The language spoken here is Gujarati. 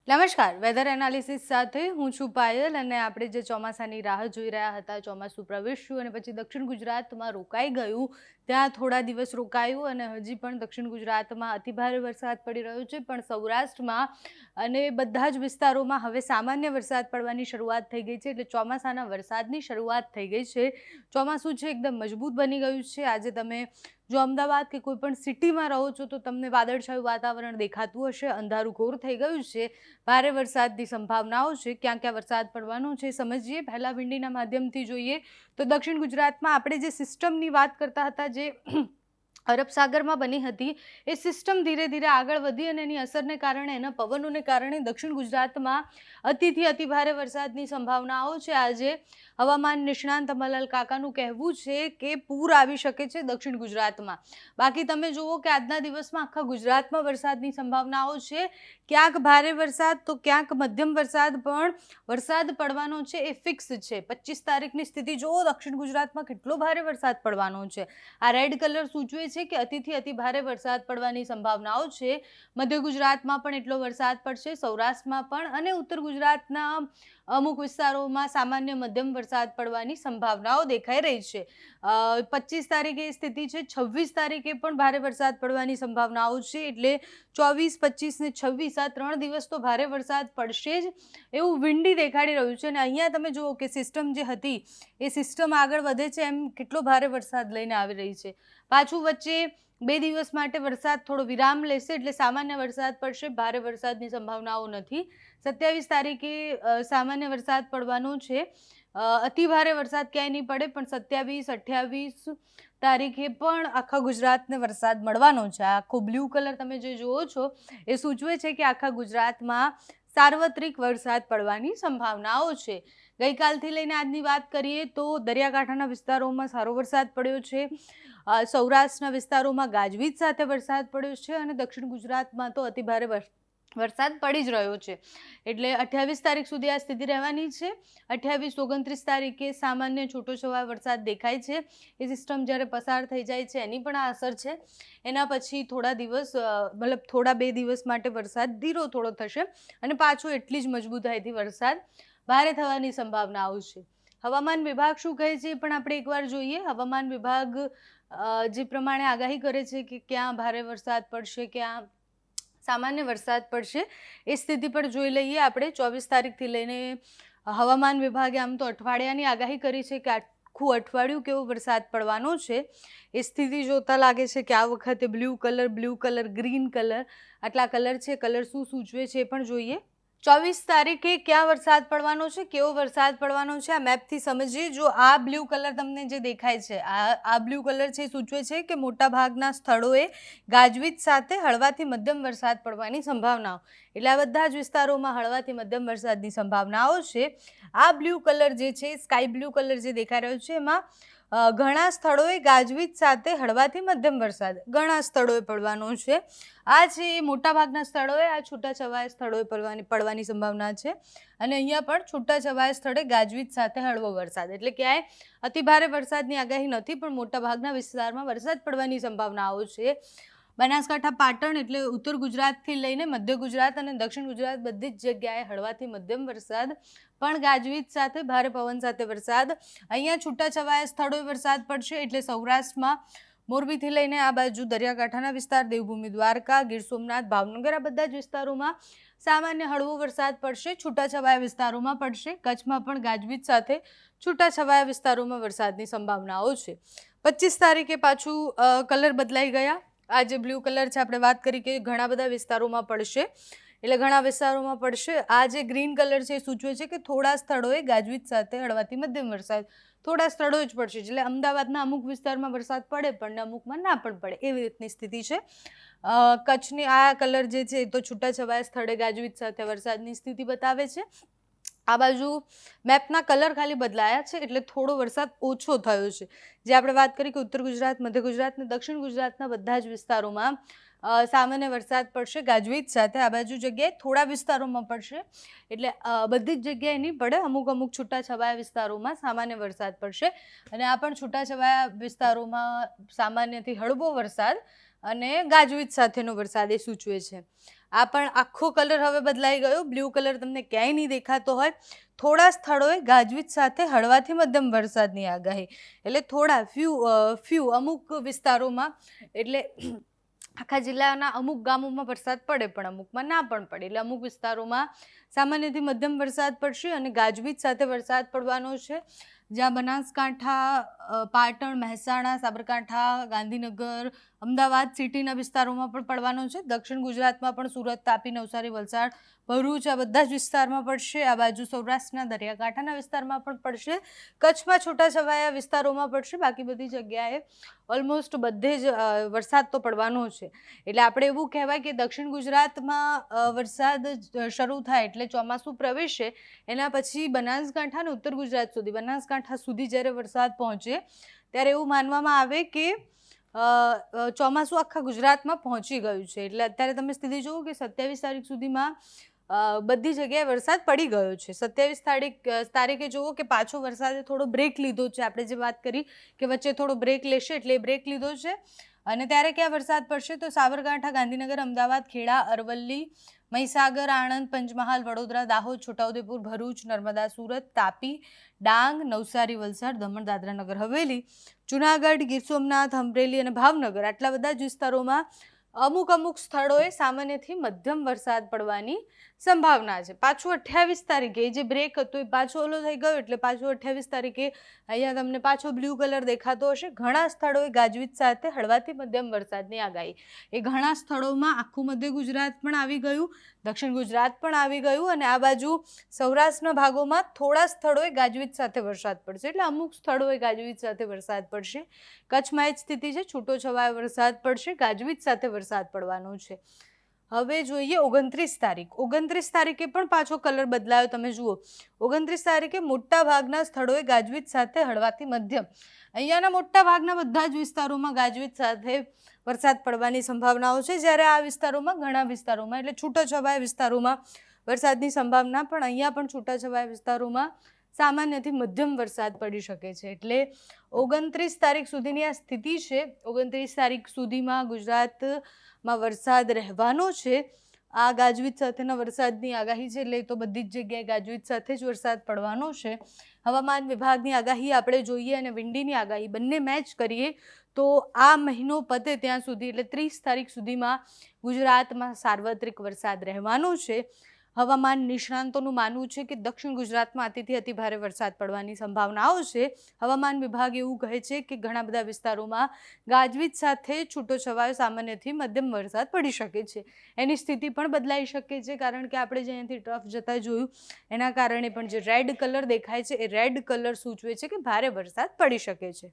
નમસ્કાર, વેધર એનાલિસિસ સાથે હું છું પાયલ અને આપણે જે ચોમાસાની રાહ જોઈ રહ્યા હતા, ચોમાસું પ્રવેશ્યું અને પછી દક્ષિણ ગુજરાતમાં રોકાઈ ગયું, ત્યાં થોડા દિવસ રોકાયું અને હજી પણ દક્ષિણ ગુજરાતમાં અતિભારે વરસાદ પડી રહ્યો છે, પણ સૌરાષ્ટ્રમાં અને બધા જ વિસ્તારોમાં હવે સામાન્ય વરસાદ પડવાની શરૂઆત થઈ ગઈ છે, એટલે ચોમાસાના વરસાદની શરૂઆત થઈ ગઈ છે. ચોમાસું છે એકદમ મજબૂત બની ગયું છે. આજે તમે જો અમદાવાદ કે કોઈ પણ સિટીમાં રહો છો તો તમને વાદળછાયું વાતાવરણ દેખાતું હશે, અંધારું ઘોર થઈ ગયું છે, ભારે વરસાદની સંભાવનાઓ છે. ક્યાં ક્યાં વરસાદ પડવાનો છે સમજીએ. પહેલા વિંડીના માધ્યમથી જોઈએ તો દક્ષિણ ગુજરાતમાં આપણે જે સિસ્ટમની વાત કરતા હતા, જે અરબ સાગરમાં બની હતી, એ સિસ્ટમ ધીરે ધીરે આગળ વધી અને એની અસરને કારણે, એના પવનોને કારણે દક્ષિણ ગુજરાતમાં અતિથી અતિભારે વરસાદની સંભાવનાઓ છે. આજે હવામાન નિષ્ણાંત અમરલાલ કાકાનું કહેવું છે કે પૂર આવી શકે છે દક્ષિણ ગુજરાતમાં. બાકી તમે જુઓ કે આજના દિવસમાં આખા ગુજરાતમાં વરસાદની સંભાવનાઓ છે. ક્યાંક ભારે વરસાદ તો ક્યાંક મધ્યમ વરસાદ, પણ વરસાદ પડવાનો છે એ ફિક્સ છે. 25 તારીખની સ્થિતિ જુઓ, દક્ષિણ ગુજરાતમાં કેટલો ભારે વરસાદ પડવાનો છે. આ રેડ કલર સૂચવે છે કે અતિથી અતિ ભારે વરસાદ પડવાની સંભાવનાઓ છે. મધ્ય ગુજરાતમાં પણ એટલો વરસાદ પડશે, સૌરાષ્ટ્રમાં પણ, અને ઉત્તર ગુજરાતના અમુક વિસ્તારોમાં સામાન્ય મધ્યમ વરસાદ પડવાની સંભાવનાઓ દેખાઈ રહી છે. 25 તારીખે સ્થિતિ છે, 26 તારીખે પણ ભારે વરસાદ પડવાની સંભાવનાઓ છે. એટલે 24, 25 ને 26 આ 3 દિવસ તો ભારે વરસાદ પડશે જ એવું વિંડી દેખાડી રહ્યું છે. અને અહીંયા તમે જુઓ કે સિસ્ટમ જે હતી એ સિસ્ટમ આગળ વધે છે એમ કેટલો ભારે વરસાદ લઈને આવી રહી છે. પાછું વચ્ચે 2 દિવસ માટે વરસાદ થોડો વિરામ લેશે, એટલે સામાન્ય વરસાદ પડશે, ભારે વરસાદની સંભાવનાઓ નથી. 27 તારીખે સામાન્ય વરસાદ પડવાનો છે. અતિ ભારે વરસાદ ક્યાંય નહીં પડે, પણ 27, 28 તારીખે પણ આખા ગુજરાતને વરસાદ મળવાનો છે. આખો બ્લુ કલર તમે જે જુઓ છો એ સૂચવે છે કે આખા ગુજરાતમાં સાર્વત્રિક વરસાદ પડવાની સંભાવનાઓ છે. ગઈકાલથી લઈને આજની વાત કરીએ તો દરિયાકાંઠાના વિસ્તારોમાં સારો વરસાદ પડ્યો છે. સૌરાષ્ટ્રના વિસ્તારોમાં ગાજવીજ સાથે વરસાદ પડ્યો છે અને દક્ષિણ ગુજરાતમાં તો અતિભારે વરસાદ પડી જ રહ્યો છે. એટલે 28 તારીખ સુધી આ સ્થિતિ રહેવાની છે. 28, 29 તારીખે સામાન્ય છૂટોછવાયો વરસાદ દેખાય છે. એ સિસ્ટમ જ્યારે પસાર થઈ જાય છે એની પણ આ અસર છે. એના પછી થોડા દિવસ, મતલબ થોડા 2 દિવસ માટે વરસાદ ધીરો થોડો થશે અને પાછો એટલી જ મજબૂતાઈથી વરસાદ ભારે થવાની સંભાવનાઓ છે. હવામાન વિભાગ શું કહે છે એ પણ આપણે એકવાર જોઈએ. હવામાન વિભાગ જે પ્રમાણે આગાહી કરે છે કે ક્યાં ભારે વરસાદ પડશે, ક્યાં સામાન્ય વરસાદ પડશે, એ સ્થિતિ પર જોઈ લઈએ આપણે. 24 તારીખથી લઈને હવામાન વિભાગે આમ તો અઠવાડિયાની આગાહી કરી છે કે આખું અઠવાડિયું કેવો વરસાદ પડવાનો છે. એ સ્થિતિ જોતા લાગે છે કે આ વખતે બ્લુ કલર, ગ્રીન કલર, આટલા કલર છે. કલર શું સૂચવે છે એ પણ જોઈએ. 24 તારીખે ક્યાં વરસાદ પડવાનો છે, કેવો વરસાદ પડવાનો છે, આ મેપથી સમજીએ. જો આ બ્લુ કલર તમને જે દેખાય છે, આ બ્લુ કલર છે, સૂચવે છે કે મોટા ભાગના સ્થળોએ ગાજવીજ સાથે હળવાથી મધ્યમ વરસાદ પડવાની સંભાવનાઓ. એટલે આ બધા જ વિસ્તારોમાં હળવાથી મધ્યમ વરસાદની સંભાવનાઓ છે. આ બ્લુ કલર જે છે, સ્કાય બ્લુ કલર જે દેખાઈ રહ્યો છે, એમાં ઘણા સ્થળોએ ગાજવીજ સાથે હળવાથી મધ્યમ વરસાદ ઘણા સ્થળોએ પડવાનો છે. આ છે એ મોટાભાગના સ્થળોએ, આ છૂટાછવાયા સ્થળોએ પડવાની સંભાવના છે. અને અહીંયા પણ છૂટાછવાયા સ્થળે ગાજવીજ સાથે હળવો વરસાદ. એટલે ક્યાંય અતિભારે વરસાદની આગાહી નથી, પણ મોટાભાગના વિસ્તારમાં વરસાદ પડવાની સંભાવનાઓ છે. બનાસકાંઠા, પાટણ, એટલે ઉત્તર ગુજરાતથી લઈને મધ્ય ગુજરાત અને દક્ષિણ ગુજરાત બધી જ જગ્યાએ હળવાથી મધ્યમ વરસાદ, પણ ગાજવીજ સાથે ભારે પવન સાથે વરસાદ. અહીંયા છૂટાછવાયા સ્થળોએ વરસાદ પડશે. એટલે સૌરાષ્ટ્રમાં મોરબીથી લઈને આ બાજુ દરિયાકાંઠાના વિસ્તાર, દેવભૂમિ દ્વારકા, ગીર સોમનાથ, ભાવનગર, આ બધા જ વિસ્તારોમાં સામાન્ય હળવો વરસાદ પડશે. છૂટાછવાયા વિસ્તારોમાં પડશે. કચ્છમાં પણ ગાજવીજ સાથે છૂટાછવાયા વિસ્તારોમાં વરસાદની સંભાવનાઓ છે. 25 તારીખે પાછું કલર બદલાઈ ગયા. આ જે બ્લુ કલર છે, આપણે વાત કરી કે ઘણા બધા વિસ્તારોમાં પડશે, એટલે ઘણા વિસ્તારોમાં પડશે. આ જે ગ્રીન કલર છે એ સૂચવે છે કે થોડા સ્થળોએ ગાજવીજ સાથે હળવાથી મધ્યમ વરસાદ થોડા સ્થળોએ જ પડશે. એટલે અમદાવાદના અમુક વિસ્તારમાં વરસાદ પડે પણ અમુકમાં ના પણ પડે, એવી રીતની સ્થિતિ છે. કચ્છની આ કલર જે છે એ તો છૂટાછવાયા સ્થળે ગાજવીજ સાથે વરસાદની સ્થિતિ બતાવે છે. આ બાજુ મેપના કલર ખાલી બદલાયા છે, એટલે થોડો વરસાદ ઓછો થયો છે. જે આપણે વાત કરી કે ઉત્તર ગુજરાત, મધ્ય ગુજરાત અને દક્ષિણ ગુજરાતના બધા જ વિસ્તારોમાં સામાન્ય વરસાદ પડશે ગાજવીજ સાથે. આ બાજુ જગ્યાએ થોડા વિસ્તારોમાં પડશે, એટલે બધી જ જગ્યાએ નહીં પડે. અમુક છૂટાછવાયા વિસ્તારોમાં સામાન્ય વરસાદ પડશે. અને આ પણ છૂટાછવાયા વિસ્તારોમાં સામાન્યથી હળવો વરસાદ અને ગાજવીજ સાથેનો વરસાદ એ સૂચવે છે. આ પણ આખો કલર હવે બદલાઈ ગયો, બ્લુ કલર તમને ક્યાંય નહીં દેખાતો હોય. થોડા સ્થળોએ ગાજવીજ સાથે હળવાથી મધ્યમ વરસાદની આગાહી, એટલે થોડા ફ્યુ અમુક વિસ્તારોમાં, એટલે આખા જિલ્લાના અમુક ગામોમાં વરસાદ પડે પણ અમુકમાં ના પણ પડે, એટલે અમુક વિસ્તારોમાં સામાન્યથી મધ્યમ વરસાદ પડશે અને ગાજવીજ સાથે વરસાદ પડવાનો છે. જ્યાં બનાસકાંઠા, પાટણ, મહેસાણા, સાબરકાંઠા, ગાંધીનગર, અમદાવાદ સિટીના વિસ્તારોમાં પણ પડવાનો છે. દક્ષિણ ગુજરાતમાં પણ સુરત, તાપી, નવસારી, વલસાડ, ભરૂચ આ બધા જ વિસ્તારમાં પડશે. આ બાજુ સૌરાષ્ટ્રના દરિયાકાંઠાના વિસ્તારમાં પણ પડશે. કચ્છમાં છૂટાછવાયા વિસ્તારોમાં પડશે. બાકી બધી જગ્યાએ ઓલમોસ્ટ બધે જ વરસાદ તો પડવાનો છે. એટલે આપણે એવું કહેવાય કે દક્ષિણ ગુજરાતમાં વરસાદ શરૂ થાય એટલે ચોમાસું પ્રવેશે, એના પછી બનાસકાંઠા અને ઉત્તર ગુજરાત સુધી, બનાસકાંઠા સુધી જ્યારે વરસાદ પહોંચે ત્યારે એવું માનવામાં આવે કે ચોમાસું આખા ગુજરાતમાં પહોંચી ગયું છે. એટલે અત્યારે તમે સ્થિતિ જુઓ કે 27 તારીખ સુધીમાં બધી જગ્યાએ વરસાદ પડી ગયો છે. 27 તારીખે જુઓ કે પાછો વરસાદે થોડો બ્રેક લીધો છે. આપણે જે વાત કરી કે વચ્ચે થોડો બ્રેક લેશે, એટલે એ બ્રેક લીધો છે. અને ત્યારે ક્યાં વરસાદ પડશે તો સાબરકાંઠા, ગાંધીનગર, અમદાવાદ, ખેડા, અરવલ્લી, મહીસાગર, આણંદ, પંચમહાલ, વડોદરા, દાહોદ, છોટાઉદેપુર, ભરૂચ, નર્મદા, સુરત, તાપી, ડાંગ, નવસારી, વલસાડ, દમણ, દાદરા નગર હવેલી, જુનાગઢ, ગીર સોમનાથ, અમરેલી અને ભાવનગર આટલા બધા જ વિસ્તારોમાં અમુક સ્થળોએ સામાન્યથી મધ્યમ વરસાદ પડવાની સંભાવના છે. પાછું 28 તારીખે જે બ્રેક હતો એ પાછો ઓલો થઈ ગયો, એટલે પાછું 28 તારીખે અહીંયા તમને પાછો બ્લુ કલર દેખાતો હશે. ઘણા સ્થળોએ ગાજવીજ સાથે હળવાથી મધ્યમ વરસાદની આગાહી. એ ઘણા સ્થળોમાં આખું મધ્ય ગુજરાત પણ આવી ગયું, દક્ષિણ ગુજરાત પણ આવી ગયું, અને આ બાજુ સૌરાષ્ટ્રના ભાગોમાં થોડા સ્થળોએ ગાજવીજ સાથે વરસાદ પડશે. એટલે અમુક સ્થળોએ ગાજવીજ સાથે વરસાદ પડશે. કચ્છમાં જ સ્થિતિ છે, છૂટો છવાયો વરસાદ પડશે, ગાજવીજ સાથે વરસાદ પડવાનો છે. હવે જોઈએ 29 તારીખ. 29 તારીખે પણ પાછો કલર બદલાયો. તમે જુઓ 29 તારીખે મોટા ભાગના સ્થળોએ ગાજવીજ સાથે હળવાથી મધ્યમ, અહીંયાના મોટા ભાગના બધા જ વિસ્તારોમાં ગાજવીજ સાથે વરસાદ પડવાની સંભાવનાઓ છે. જ્યારે આ વિસ્તારોમાં ઘણા વિસ્તારોમાં, એટલે છૂટાછવાયા વિસ્તારોમાં વરસાદની સંભાવના, પણ અહીંયા પણ છૂટાછવાયા વિસ્તારોમાં સામાન્યથી મધ્યમ વરસાદ પડી શકે છે. એટલે 29 તારીખ સુધીની આ સ્થિતિ છે. 29 તારીખ સુધીમાં ગુજરાતમાં વરસાદ રહેવાનો છે. આ ગાજવીજ સાથેના વરસાદની આગાહી છે, એટલે તો બધી જ જગ્યાએ ગાજવીજ સાથે જ વરસાદ પડવાનો છે. હવામાન વિભાગની આગાહી આપણે જોઈએ અને વિંડીની આગાહી બંને મેચ કરીએ તો આ મહિનો પતે ત્યાં સુધી, એટલે 30 તારીખ સુધીમાં ગુજરાતમાં સાર્વત્રિક વરસાદ રહેવાનો છે. હવામાન નિષ્ણાંતોનું માનવું છે કે દક્ષિણ ગુજરાતમાં અતિથી અતિભારે વરસાદ પડવાની સંભાવનાઓ છે. હવામાન વિભાગ એવું કહે છે કે ઘણા બધા વિસ્તારોમાં ગાજવીજ સાથે છૂટોછવાયો સામાન્યથી મધ્યમ વરસાદ પડી શકે છે. એની સ્થિતિ પણ બદલાઈ શકે છે, કારણ કે આપણે જે અહીંયાથી ટ્રફ જતા જોયું એના કારણે પણ જે રેડ કલર દેખાય છે એ રેડ કલર સૂચવે છે કે ભારે વરસાદ પડી શકે છે.